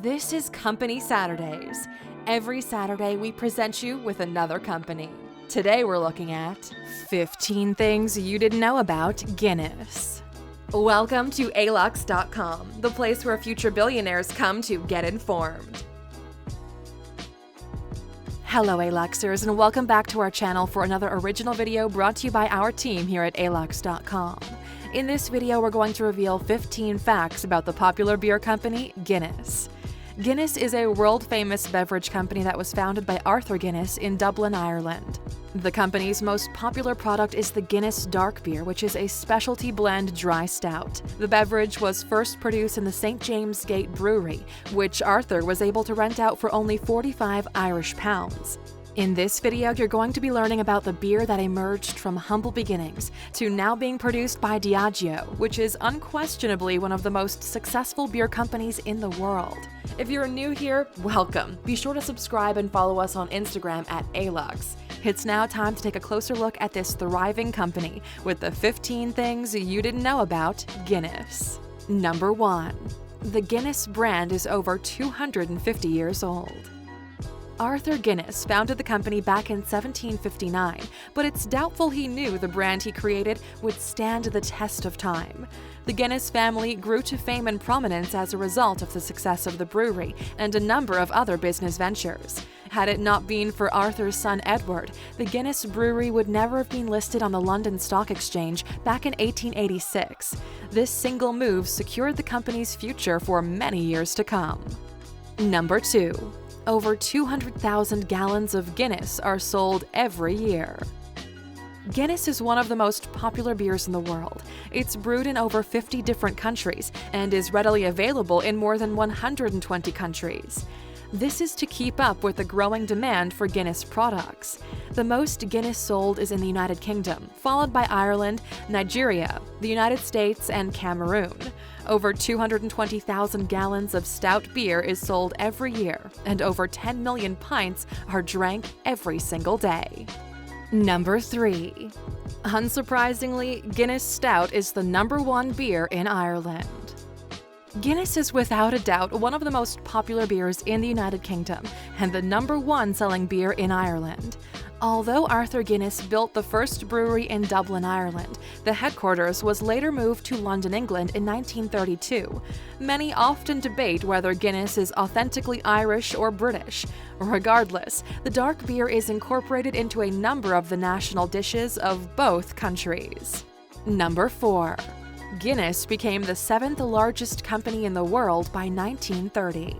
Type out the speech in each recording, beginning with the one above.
This is Company Saturdays. Every Saturday, we present you with another company. Today, we're looking at 15 things you didn't know about Guinness. Welcome to Alux.com, the place where future billionaires come to get informed. Hello, Aluxers, and welcome back to our channel for another original video brought to you by our team here at Alux.com. In this video, we're going to reveal 15 facts about the popular beer company Guinness. Guinness is a world-famous beverage company that was founded by Arthur Guinness in Dublin, Ireland. The company's most popular product is the Guinness Dark Beer, which is a specialty blend dry stout. The beverage was first produced in the St. James Gate Brewery, which Arthur was able to rent out for only 45 Irish pounds. In this video, you're going to be learning about the beer that emerged from humble beginnings to now being produced by Diageo, which is unquestionably one of the most successful beer companies in the world. If you're new here, welcome. Be sure to subscribe and follow us on Instagram at Alux. It's now time to take a closer look at this thriving company with the 15 things you didn't know about Guinness. Number 1. The Guinness brand is over 250 years old. Arthur Guinness founded the company back in 1759, but it's doubtful he knew the brand he created would stand the test of time. The Guinness family grew to fame and prominence as a result of the success of the brewery and a number of other business ventures. Had it not been for Arthur's son Edward, the Guinness Brewery would never have been listed on the London Stock Exchange back in 1886. This single move secured the company's future for many years to come. Number 2. Over 200,000 gallons of Guinness are sold every year. Guinness is one of the most popular beers in the world. It's brewed in over 50 different countries and is readily available in more than 120 countries. This is to keep up with the growing demand for Guinness products. The most Guinness sold is in the United Kingdom, followed by Ireland, Nigeria, the United States, and Cameroon. Over 220,000 gallons of stout beer is sold every year, and over 10 million pints are drank every single day. Number 3. Unsurprisingly, Guinness Stout is the #1 beer in Ireland. Guinness is without a doubt one of the most popular beers in the United Kingdom and the #1 selling beer in Ireland. Although Arthur Guinness built the first brewery in Dublin, Ireland, the headquarters was later moved to London, England in 1932. Many often debate whether Guinness is authentically Irish or British. Regardless, the dark beer is incorporated into a number of the national dishes of both countries. Number 4. Guinness became the 7th largest company in the world by 1930.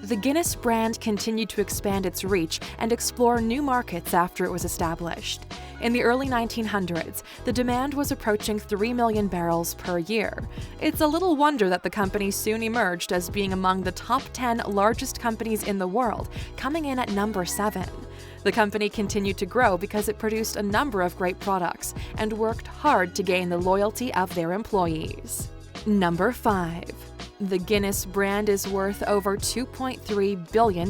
The Guinness brand continued to expand its reach and explore new markets after it was established. In the early 1900s, the demand was approaching 3 million barrels per year. It's a little wonder that the company soon emerged as being among the top 10 largest companies in the world, coming in at number 7. The company continued to grow because it produced a number of great products and worked hard to gain the loyalty of their employees. Number 5. The Guinness brand is worth over $2.3 billion.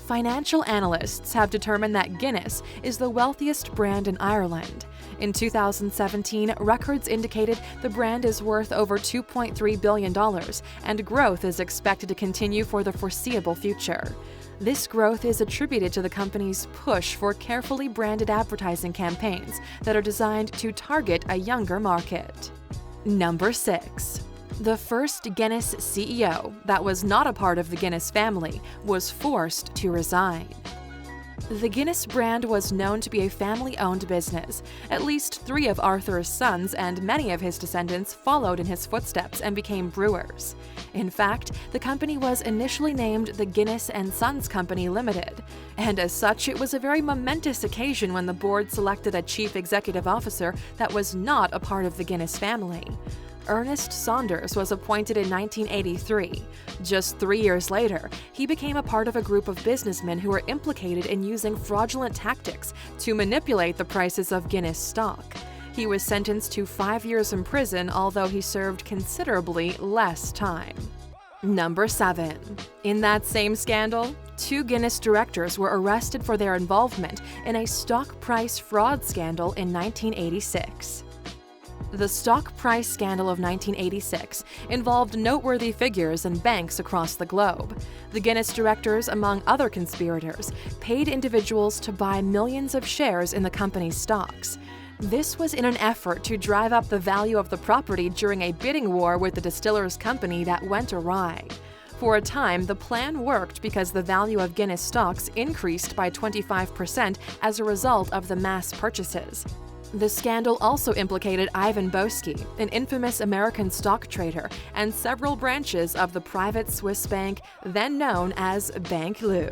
Financial analysts have determined that Guinness is the wealthiest brand in Ireland. In 2017, records indicated the brand is worth over $2.3 billion, and growth is expected to continue for the foreseeable future. This growth is attributed to the company's push for carefully branded advertising campaigns that are designed to target a younger market. Number 6. The first Guinness CEO that was not a part of the Guinness family was forced to resign. The Guinness brand was known to be a family-owned business. At least 3 of Arthur's sons and many of his descendants followed in his footsteps and became brewers. In fact, the company was initially named the Guinness & Sons Company Limited, and as such, it was a very momentous occasion when the board selected a chief executive officer that was not a part of the Guinness family. Ernest Saunders was appointed in 1983. Just 3 years later, he became a part of a group of businessmen who were implicated in using fraudulent tactics to manipulate the prices of Guinness stock. He was sentenced to 5 years in prison, although he served considerably less time. Number 7. In that same scandal, 2 Guinness directors were arrested for their involvement in a stock price fraud scandal in 1986. The stock price scandal of 1986 involved noteworthy figures and banks across the globe. The Guinness directors, among other conspirators, paid individuals to buy millions of shares in the company's stocks. This was in an effort to drive up the value of the property during a bidding war with the distillers' company that went awry. For a time, the plan worked because the value of Guinness stocks increased by 25% as a result of the mass purchases. The scandal also implicated Ivan Boesky, an infamous American stock trader, and several branches of the private Swiss bank then known as Bank Leu.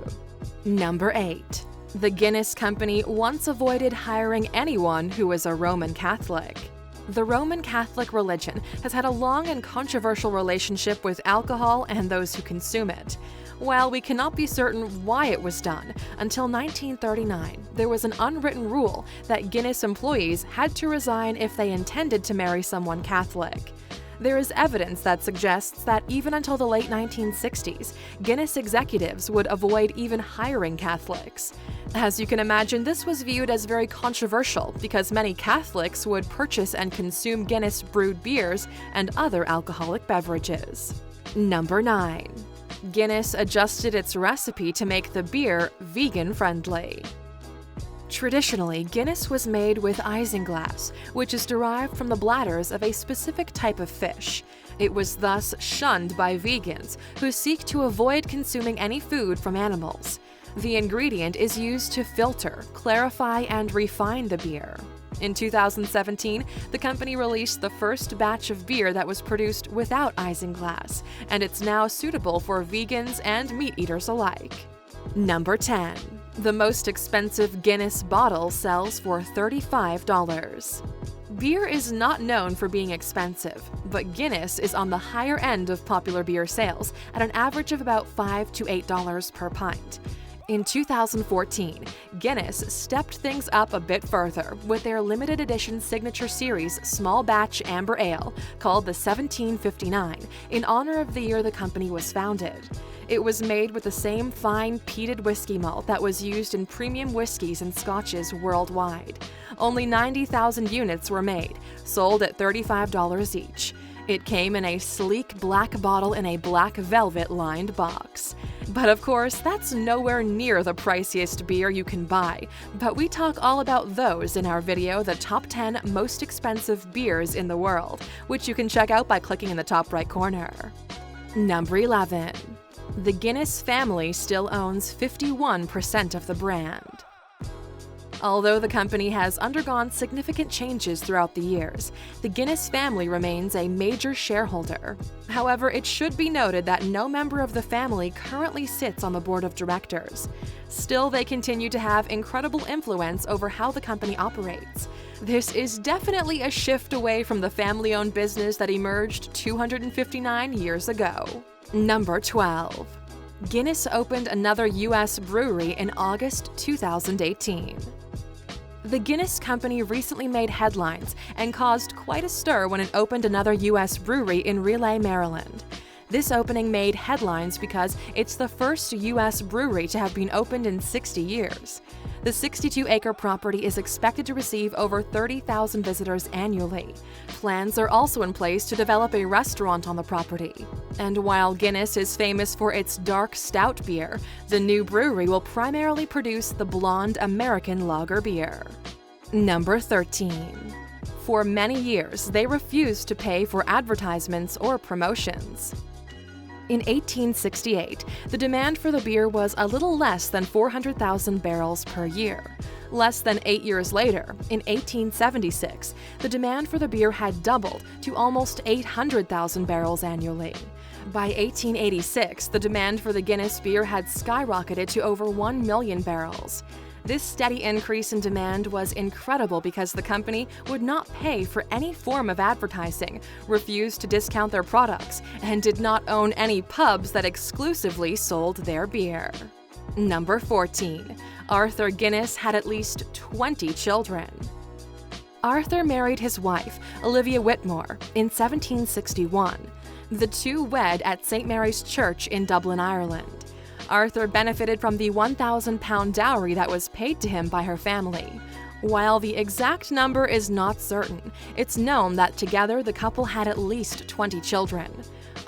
Number 8. The Guinness Company once avoided hiring anyone who was a Roman Catholic. The Roman Catholic religion has had a long and controversial relationship with alcohol and those who consume it. While we cannot be certain why it was done, until 1939, there was an unwritten rule that Guinness employees had to resign if they intended to marry someone Catholic. There is evidence that suggests that even until the late 1960s, Guinness executives would avoid even hiring Catholics. As you can imagine, this was viewed as very controversial because many Catholics would purchase and consume Guinness brewed beers and other alcoholic beverages. Number 9. Guinness adjusted its recipe to make the beer vegan-friendly. Traditionally, Guinness was made with isinglass, which is derived from the bladders of a specific type of fish. It was thus shunned by vegans, who seek to avoid consuming any food from animals. The ingredient is used to filter, clarify, and refine the beer. In 2017, the company released the first batch of beer that was produced without isinglass, and it's now suitable for vegans and meat eaters alike. Number 10. The most expensive Guinness bottle sells for $35. Beer is not known for being expensive, but Guinness is on the higher end of popular beer sales at an average of about $5 to $8 per pint. In 2014, Guinness stepped things up a bit further with their limited edition signature series small batch amber ale called the 1759 in honor of the year the company was founded. It was made with the same fine peated whiskey malt that was used in premium whiskeys and scotches worldwide. Only 90,000 units were made, sold at $35 each. It came in a sleek black bottle in a black velvet-lined box. But of course, that's nowhere near the priciest beer you can buy, but we talk all about those in our video, The Top 10 Most Expensive Beers in the World, which you can check out by clicking in the top right corner. Number 11. The Guinness family still owns 51% of the brand. Although the company has undergone significant changes throughout the years, the Guinness family remains a major shareholder. However, it should be noted that no member of the family currently sits on the board of directors. Still, they continue to have incredible influence over how the company operates. This is definitely a shift away from the family-owned business that emerged 259 years ago. Number 12. Guinness opened another US brewery in August 2018. The Guinness company recently made headlines and caused quite a stir when it opened another US brewery in Relay, Maryland. This opening made headlines because it's the first US brewery to have been opened in 60 years. The 62-acre property is expected to receive over 30,000 visitors annually. Plans are also in place to develop a restaurant on the property. And while Guinness is famous for its dark stout beer, the new brewery will primarily produce the blonde American lager beer. Number 13. For many years, they refused to pay for advertisements or promotions. In 1868, the demand for the beer was a little less than 400,000 barrels per year. Less than 8 years later, in 1876, the demand for the beer had doubled to almost 800,000 barrels annually. By 1886, the demand for the Guinness beer had skyrocketed to over 1 million barrels. This steady increase in demand was incredible because the company would not pay for any form of advertising, refused to discount their products, and did not own any pubs that exclusively sold their beer. Number 14. Arthur Guinness had at least 20 children. Arthur married his wife, Olivia Whitmore, in 1761. The two wed at St. Mary's Church in Dublin, Ireland. Arthur benefited from the £1,000 dowry that was paid to him by her family. While the exact number is not certain, it's known that together the couple had at least 20 children.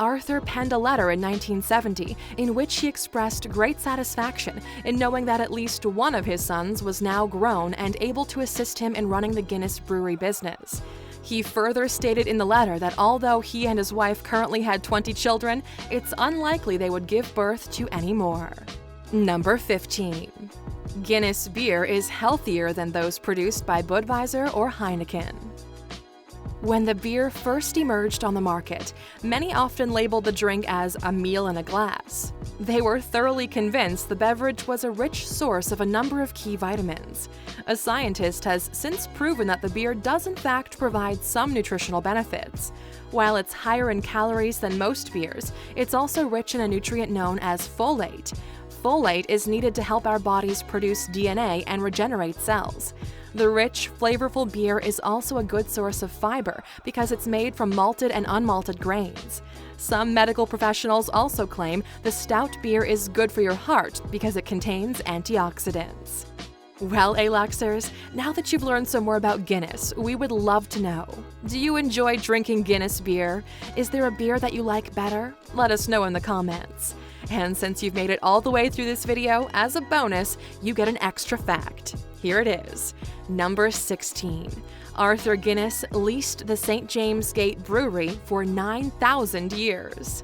Arthur penned a letter in 1970 in which he expressed great satisfaction in knowing that at least one of his sons was now grown and able to assist him in running the Guinness Brewery business. He further stated in the letter that although he and his wife currently had 20 children, it's unlikely they would give birth to any more. Number 15. Guinness beer is healthier than those produced by Budweiser or Heineken. When the beer first emerged on the market, many often labeled the drink as a meal in a glass. They were thoroughly convinced the beverage was a rich source of a number of key vitamins. A scientist has since proven that the beer does in fact provide some nutritional benefits. While it's higher in calories than most beers, it's also rich in a nutrient known as folate. Folate is needed to help our bodies produce DNA and regenerate cells. The rich, flavorful beer is also a good source of fiber because it's made from malted and unmalted grains. Some medical professionals also claim the stout beer is good for your heart because it contains antioxidants. Well, Aluxers, now that you've learned some more about Guinness, we would love to know. Do you enjoy drinking Guinness beer? Is there a beer that you like better? Let us know in the comments. And since you've made it all the way through this video, as a bonus, you get an extra fact. Here it is. Number 16. Arthur Guinness leased the St. James Gate Brewery for 9,000 years.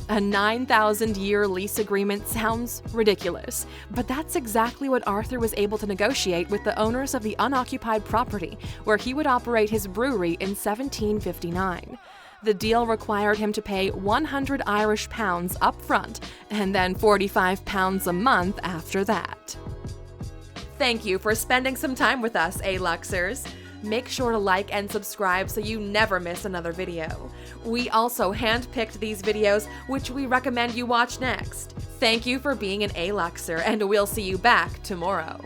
A 9,000-year lease agreement sounds ridiculous, but that's exactly what Arthur was able to negotiate with the owners of the unoccupied property where he would operate his brewery in 1759. The deal required him to pay 100 Irish pounds up front and then 45 pounds a month after that. Thank you for spending some time with us, Aluxers. Make sure to like and subscribe so you never miss another video. We also handpicked these videos, which we recommend you watch next. Thank you for being an Aluxer, and we'll see you back tomorrow.